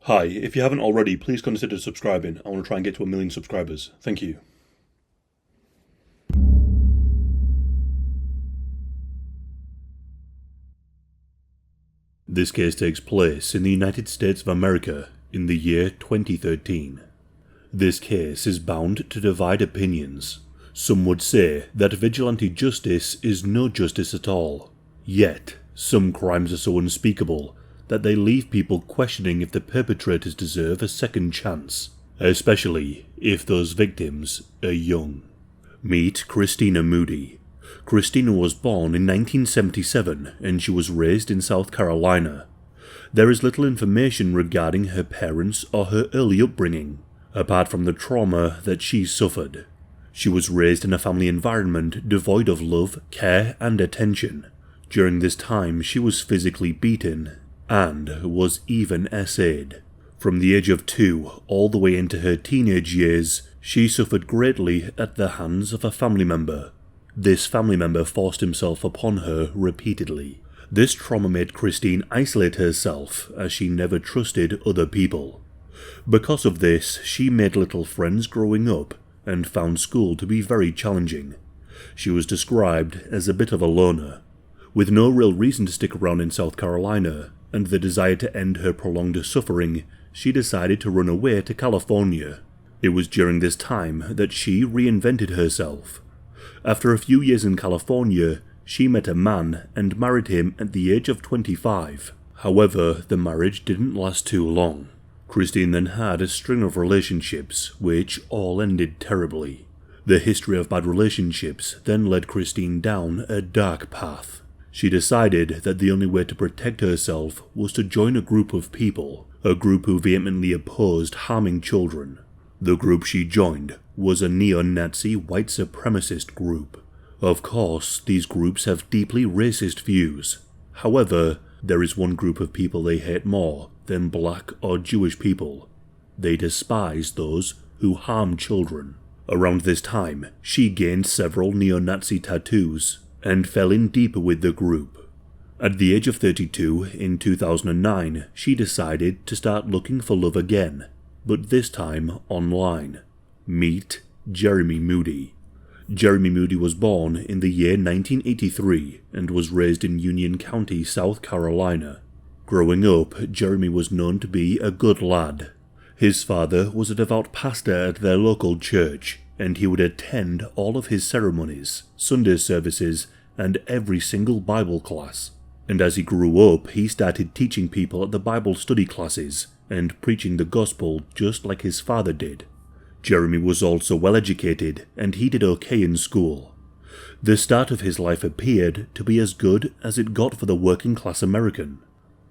Hi, if you haven't already, please consider subscribing. I want to try and get to 1 million subscribers. Thank you. This case takes place in the United States of America in the year 2013. This case is bound to divide opinions. Some would say that vigilante justice is no justice at all. Yet, some crimes are so unspeakable that they leave people questioning if the perpetrators deserve a second chance, especially if those victims are young. Meet Christina Moody. Christina was born in 1977 and she was raised in South Carolina. There is little information regarding her parents or her early upbringing, apart from the trauma that she suffered. She was raised in a family environment devoid of love, care, and attention. During this time, she was physically beaten and was even essayed. From the age of 2 all the way into her teenage years, she suffered greatly at the hands of a family member. This family member forced himself upon her repeatedly. This trauma made Christine isolate herself as she never trusted other people. Because of this, she made little friends growing up and found school to be very challenging. She was described as a bit of a loner. With no real reason to stick around in South Carolina, and the desire to end her prolonged suffering, she decided to run away to California. It was during this time that she reinvented herself. After a few years in California, she met a man and married him at the age of 25. However, the marriage didn't last too long. Christine then had a string of relationships, which all ended terribly. The history of bad relationships then led Christine down a dark path. She decided that the only way to protect herself was to join a group of people, a group who vehemently opposed harming children. The group she joined was a neo-Nazi white supremacist group. Of course, these groups have deeply racist views. However, there is one group of people they hate more than black or Jewish people. They despise those who harm children. Around this time, she gained several neo-Nazi tattoos and fell in deeper with the group. At the age of 32, in 2009, she decided to start looking for love again, but this time online. Meet Jeremy Moody. Jeremy Moody was born in the year 1983 and was raised in Union County, South Carolina. Growing up, Jeremy was known to be a good lad. His father was a devout pastor at their local church, and he would attend all of his ceremonies, Sunday services, and every single Bible class. And as he grew up, he started teaching people at the Bible study classes and preaching the gospel just like his father did. Jeremy was also well educated, and he did okay in school. The start of his life appeared to be as good as it got for the working class American.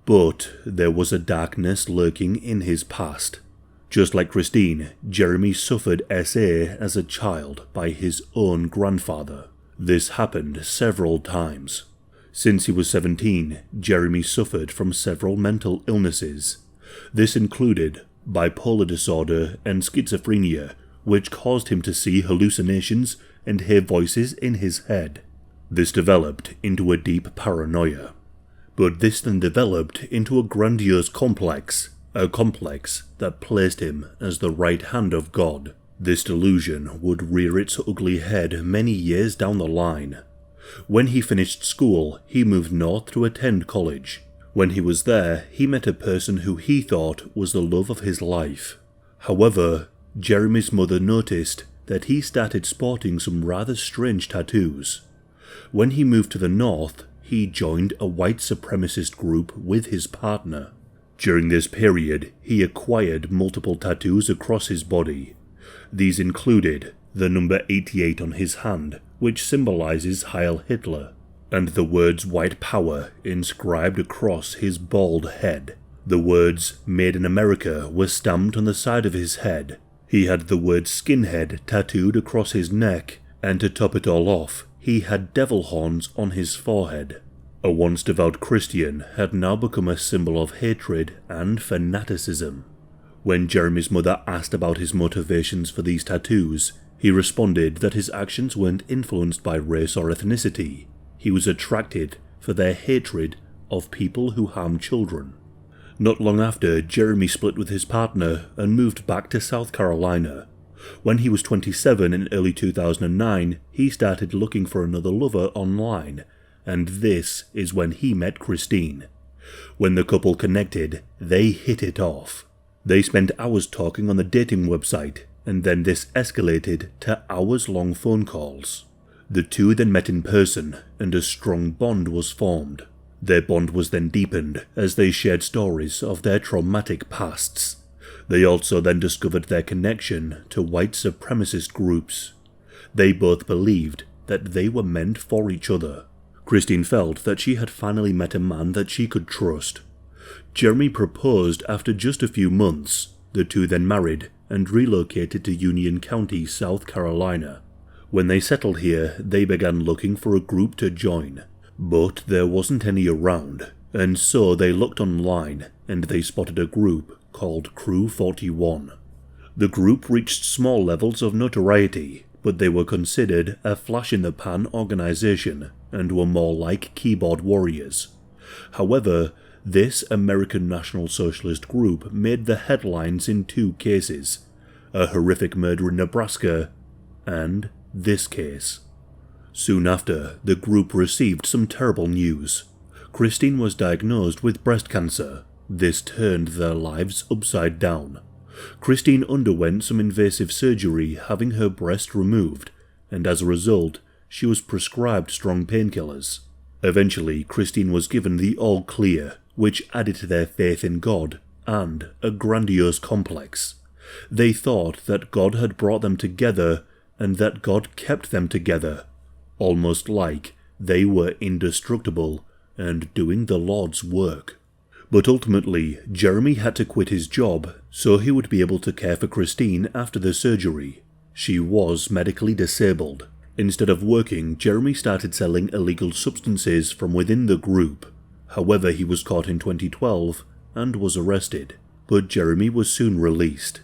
But there was a darkness lurking in his past. Just like Christine, Jeremy suffered SA as a child by his own grandfather. This happened several times. Since he was 17, Jeremy suffered from several mental illnesses. This included bipolar disorder and schizophrenia, which caused him to see hallucinations and hear voices in his head. This developed into a deep paranoia. But this then developed into a grandiose complex, a complex that placed him as the right hand of God. This delusion would rear its ugly head many years down the line. When he finished school, he moved north to attend college. When he was there, he met a person who he thought was the love of his life. However, Jeremy's mother noticed that he started sporting some rather strange tattoos. When he moved to the north, he joined a white supremacist group with his partner. During this period, he acquired multiple tattoos across his body. These included the number 88 on his hand, which symbolizes Heil Hitler, and the words White Power inscribed across his bald head. The words Made in America were stamped on the side of his head. He had the word Skinhead tattooed across his neck, and to top it all off, he had devil horns on his forehead. A once devout Christian had now become a symbol of hatred and fanaticism. When Jeremy's mother asked about his motivations for these tattoos, he responded that his actions weren't influenced by race or ethnicity. He was attracted for their hatred of people who harm children. Not long after, Jeremy split with his partner and moved back to South Carolina. When he was 27 in early 2009, he started looking for another lover online, and this is when he met Christine. When the couple connected, they hit it off. They spent hours talking on the dating website, and then this escalated to hours-long phone calls. The two then met in person, and a strong bond was formed. Their bond was then deepened as they shared stories of their traumatic pasts. They also then discovered their connection to white supremacist groups. They both believed that they were meant for each other. Christine felt that she had finally met a man that she could trust. Jeremy proposed after just a few months. The two then married and relocated to Union County, South Carolina. When they settled here, they began looking for a group to join, but there wasn't any around, and so they looked online and they spotted a group called Crew 41. The group reached small levels of notoriety, but they were considered a flash-in-the-pan organization and were more like keyboard warriors. However, this American National Socialist group made the headlines in two cases: a horrific murder in Nebraska and this case. Soon after, the group received some terrible news. Christine was diagnosed with breast cancer. This turned their lives upside down. Christine underwent some invasive surgery, having her breast removed, and as a result, she was prescribed strong painkillers. Eventually, Christine was given the all clear, which added to their faith in God and a grandiose complex. They thought that God had brought them together and that God kept them together, almost like they were indestructible and doing the Lord's work. But ultimately, Jeremy had to quit his job so he would be able to care for Christine after the surgery. She was medically disabled. Instead of working, Jeremy started selling illegal substances from within the group. However, he was caught in 2012 and was arrested, but Jeremy was soon released.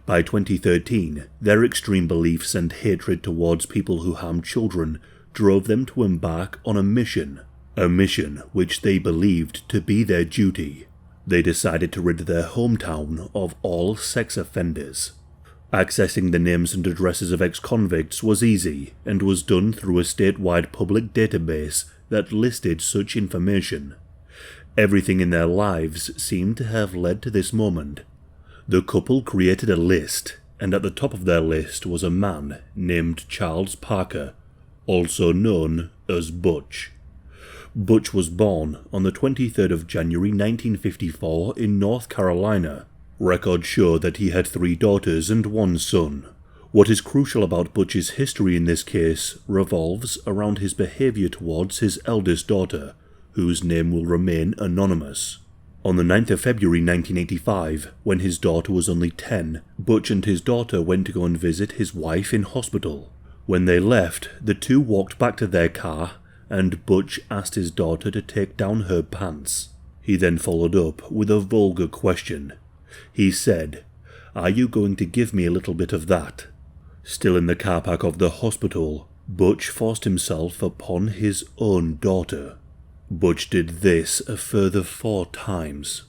By 2013, their extreme beliefs and hatred towards people who harm children drove them to embark on a mission which they believed to be their duty. They decided to rid their hometown of all sex offenders. Accessing the names and addresses of ex-convicts was easy and was done through a statewide public database that listed such information. Everything in their lives seemed to have led to this moment. The couple created a list, and at the top of their list was a man named Charles Parker, also known as Butch. Butch was born on the 23rd of January 1954 in North Carolina. Records show that he had 3 daughters and 1 son. What is crucial about Butch's history in this case revolves around his behavior towards his eldest daughter, whose name will remain anonymous. On the 9th of February 1985, when his daughter was only 10, Butch and his daughter went to go and visit his wife in hospital. When they left, the two walked back to their car, and Butch asked his daughter to take down her pants. He then followed up with a vulgar question. He said, "Are you going to give me a little bit of that?" Still in the car park of the hospital, Butch forced himself upon his own daughter. Butch did this a further 4 times.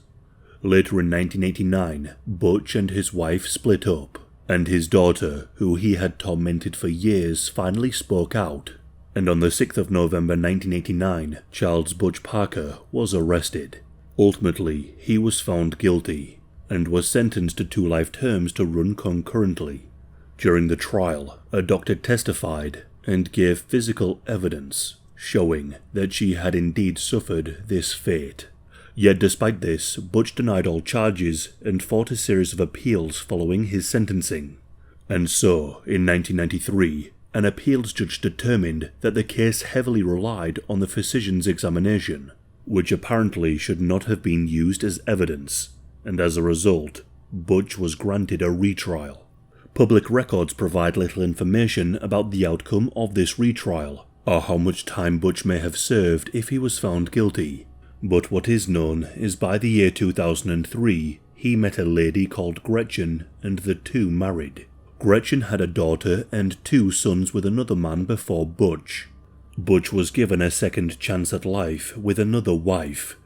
Later in 1989, Butch and his wife split up, and his daughter, who he had tormented for years, finally spoke out. And on the 6th of November 1989, Charles Butch Parker was arrested. Ultimately, he was found guilty, and was sentenced to 2 life terms to run concurrently. During the trial, a doctor testified and gave physical evidence, showing that she had indeed suffered this fate. Yet despite this, Butch denied all charges and fought a series of appeals following his sentencing. And so, in 1993, an appeals judge determined that the case heavily relied on the physician's examination, which apparently should not have been used as evidence, and as a result, Butch was granted a retrial. Public records provide little information about the outcome of this retrial, or how much time Butch may have served if he was found guilty, but what is known is by the year 2003, he met a lady called Gretchen and the two married. Gretchen had a daughter and 2 sons with another man before Butch. Butch was given a second chance at life with another wife,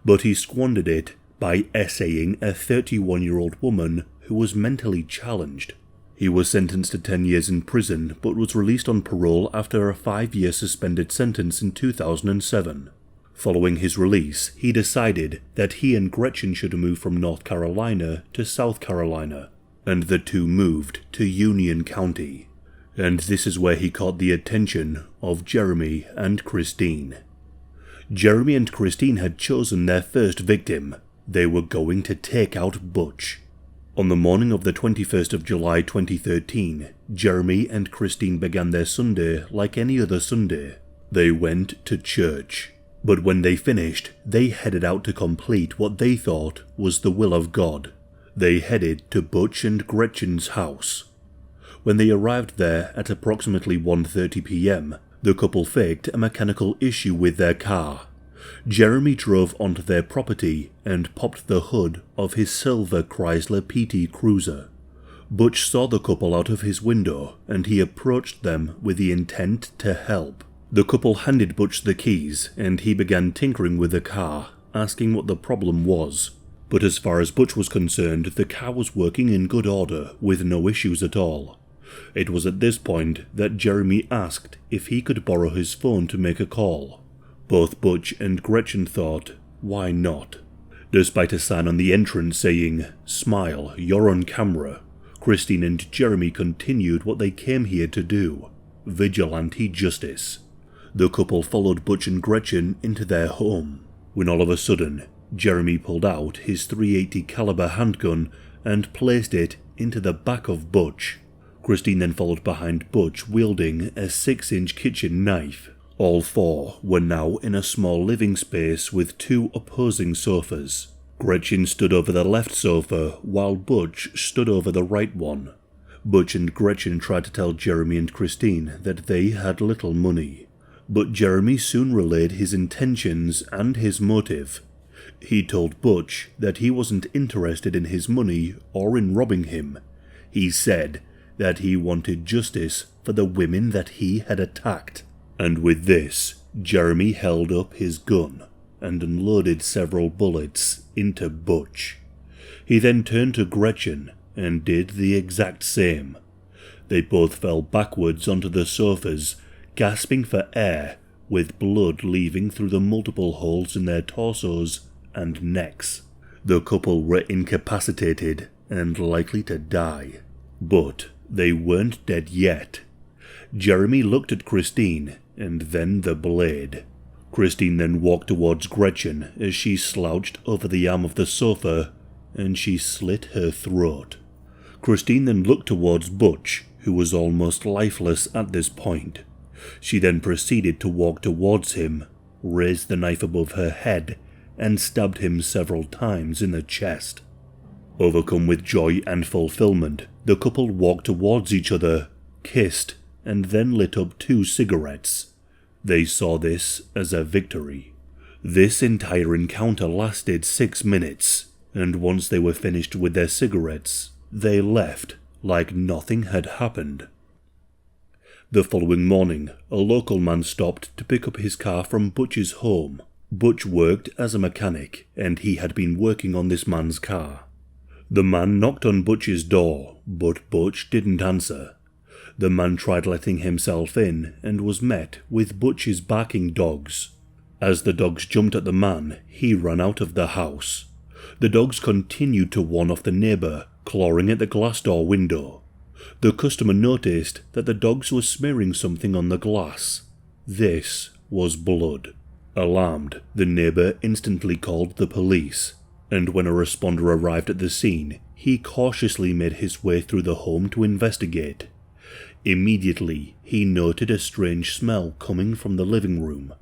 but he squandered it by essaying a 31-year-old woman who was mentally challenged. He was sentenced to 10 years in prison but was released on parole after a 5-year suspended sentence in 2007. Following his release, he decided that he and Gretchen should move from North Carolina to South Carolina, and the two moved to Union County. And this is where he caught the attention of Jeremy and Christine. Jeremy and Christine had chosen their first victim. They were going to take out Butch. On the morning of the 21st of July 2013, Jeremy and Christine began their Sunday like any other Sunday. They went to church. But when they finished, they headed out to complete what they thought was the will of God. They headed to Butch and Gretchen's house. When they arrived there at approximately 1:30 p.m, the couple faked a mechanical issue with their car. Jeremy drove onto their property and popped the hood of his silver Chrysler PT Cruiser. Butch saw the couple out of his window and he approached them with the intent to help. The couple handed Butch the keys and he began tinkering with the car, asking what the problem was. But as far as Butch was concerned, the car was working in good order with no issues at all. It was at this point that Jeremy asked if he could borrow his phone to make a call. Both Butch and Gretchen thought, why not? Despite a sign on the entrance saying, "Smile, you're on camera," Christine and Jeremy continued what they came here to do: vigilante justice. The couple followed Butch and Gretchen into their home, when all of a sudden, Jeremy pulled out his .380 caliber handgun and placed it into the back of Butch. Christine then followed behind Butch wielding a 6-inch kitchen knife. All four were now in a small living space with two opposing sofas. Gretchen stood over the left sofa while Butch stood over the right one. Butch and Gretchen tried to tell Jeremy and Christine that they had little money. But Jeremy soon relayed his intentions and his motive. He told Butch that he wasn't interested in his money or in robbing him. He said that he wanted justice for the women that he had attacked. And with this, Jeremy held up his gun and unloaded several bullets into Butch. He then turned to Gretchen and did the exact same. They both fell backwards onto the sofas, gasping for air, with blood leaving through the multiple holes in their torsos and necks. The couple were incapacitated and likely to die. But they weren't dead yet. Jeremy looked at Christine and then the blade. Christine then walked towards Gretchen as she slouched over the arm of the sofa and she slit her throat. Christine then looked towards Butch, who was almost lifeless at this point. She then proceeded to walk towards him, raised the knife above her head, and stabbed him several times in the chest. Overcome with joy and fulfillment, the couple walked towards each other, kissed, and then lit up 2 cigarettes. They saw this as a victory. This entire encounter lasted 6 minutes, and once they were finished with their cigarettes, they left like nothing had happened. The following morning, a local man stopped to pick up his car from Butch's home. Butch worked as a mechanic, and he had been working on this man's car. The man knocked on Butch's door, but Butch didn't answer. The man tried letting himself in and was met with Butch's barking dogs. As the dogs jumped at the man, he ran out of the house. The dogs continued to warn off the neighbour, clawing at the glass door window. The customer noticed that the dogs were smearing something on the glass. This was blood. Alarmed, the neighbour instantly called the police, and when a responder arrived at the scene, he cautiously made his way through the home to investigate. Immediately, he noted a strange smell coming from the living room.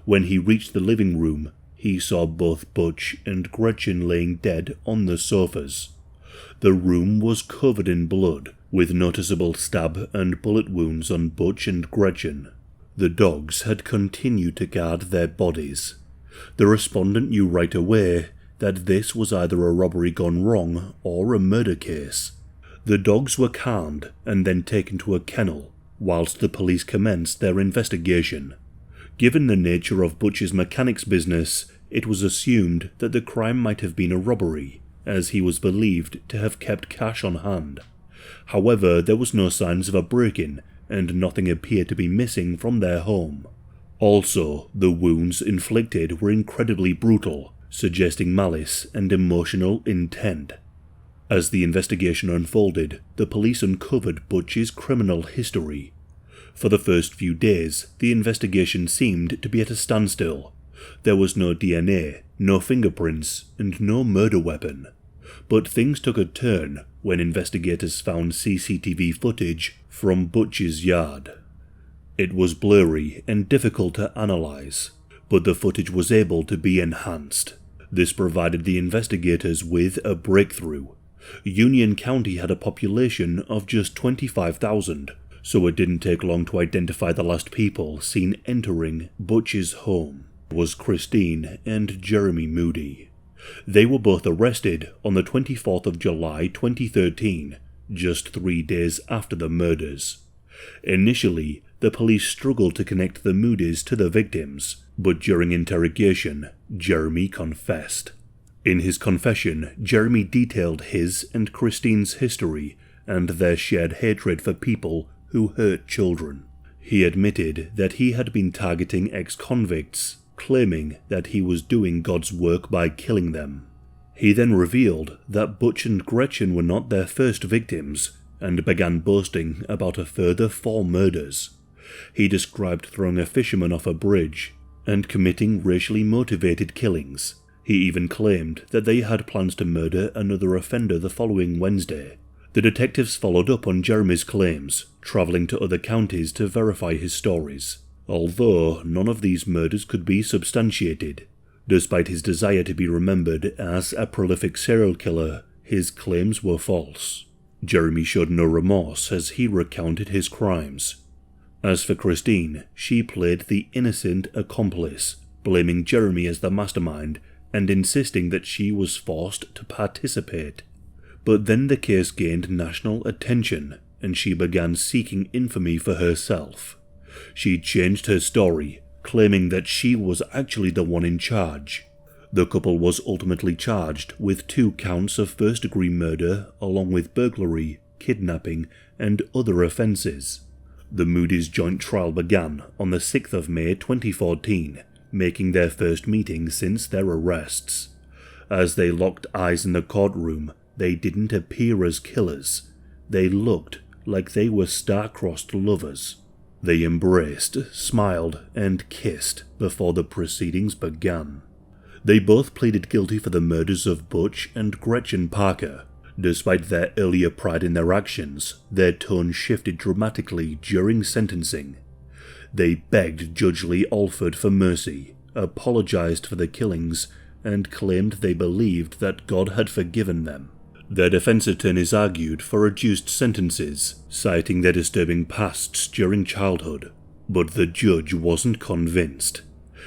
When he reached the living room, he saw both Butch and Gretchen laying dead on the sofas. The room was covered in blood, with noticeable stab and bullet wounds on Butch and Gretchen. The dogs had continued to guard their bodies. The respondent knew right away that this was either a robbery gone wrong or a murder case. The dogs were calmed and then taken to a kennel, whilst the police commenced their investigation. Given the nature of Butch's mechanics business, it was assumed that the crime might have been a robbery, as he was believed to have kept cash on hand. However, there was no signs of a break-in, and nothing appeared to be missing from their home. Also, the wounds inflicted were incredibly brutal, suggesting malice and emotional intent. As the investigation unfolded, the police uncovered Butch's criminal history. For the first few days, the investigation seemed to be at a standstill. There was no DNA, no fingerprints, and no murder weapon. But things took a turn when investigators found CCTV footage from Butch's yard. It was blurry and difficult to analyze, but the footage was able to be enhanced. This provided the investigators with a breakthrough. Union County had a population of just 25,000, so it didn't take long to identify the last people seen entering Butch's home. It was Christine and Jeremy Moody. They were both arrested on the 24th of July 2013, just 3 days after the murders. Initially, the police struggled to connect the Moodys to the victims, but during interrogation, Jeremy confessed. In his confession, Jeremy detailed his and Christine's history and their shared hatred for people who hurt children. He admitted that he had been targeting ex-convicts, claiming that he was doing God's work by killing them. He then revealed that Butch and Gretchen were not their first victims, and began boasting about a further 4 murders. He described throwing a fisherman off a bridge and committing racially motivated killings. He even claimed that they had plans to murder another offender the following Wednesday. The detectives followed up on Jeremy's claims, travelling to other counties to verify his stories, although none of these murders could be substantiated. Despite his desire to be remembered as a prolific serial killer, his claims were false. Jeremy showed no remorse as he recounted his crimes. As for Christine, she played the innocent accomplice, blaming Jeremy as the mastermind and insisting that she was forced to participate. But then the case gained national attention, and she began seeking infamy for herself. She changed her story, claiming that she was actually the one in charge. The couple was ultimately charged with 2 counts of first-degree murder along with burglary, kidnapping, and other offences. The Moody's joint trial began on the 6th of May 2014, making their first meeting since their arrests. As they locked eyes in the courtroom, they didn't appear as killers. They looked like they were star-crossed lovers. They embraced, smiled, and kissed before the proceedings began. They both pleaded guilty for the murders of Butch and Gretchen Parker. Despite their earlier pride in their actions, their tone shifted dramatically during sentencing. They begged Judge Lee Alford for mercy, apologized for the killings, and claimed they believed that God had forgiven them. Their defense attorneys argued for reduced sentences, citing their disturbing pasts during childhood. But the judge wasn't convinced.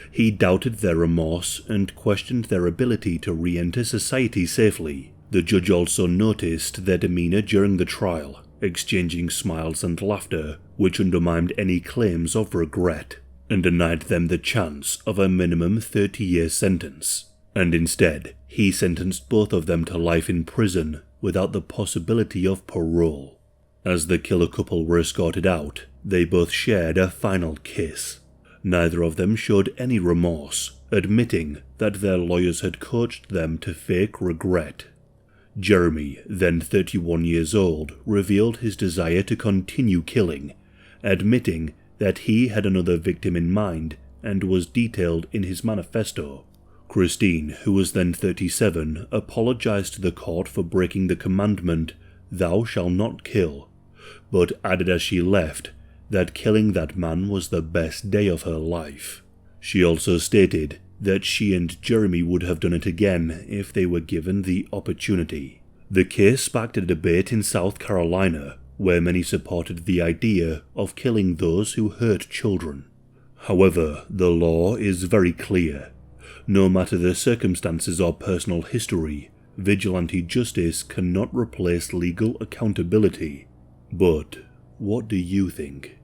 He doubted their remorse and questioned their ability to re-enter society safely. The judge also noticed their demeanor during the trial, exchanging smiles and laughter, which undermined any claims of regret, and denied them the chance of a minimum 30-year sentence. And instead, he sentenced both of them to life in prison without the possibility of parole. As the killer couple were escorted out, they both shared a final kiss. Neither of them showed any remorse, admitting that their lawyers had coached them to fake regret. Jeremy, then 31 years old, revealed his desire to continue killing, admitting that he had another victim in mind and was detailed in his manifesto. Christine, who was then 37, apologized to the court for breaking the commandment, "Thou shalt not kill," but added as she left that killing that man was the best day of her life. She also stated that she and Jeremy would have done it again if they were given the opportunity. The case sparked a debate in South Carolina, where many supported the idea of killing those who hurt children. However, the law is very clear. No matter the circumstances or personal history, vigilante justice cannot replace legal accountability. But what do you think?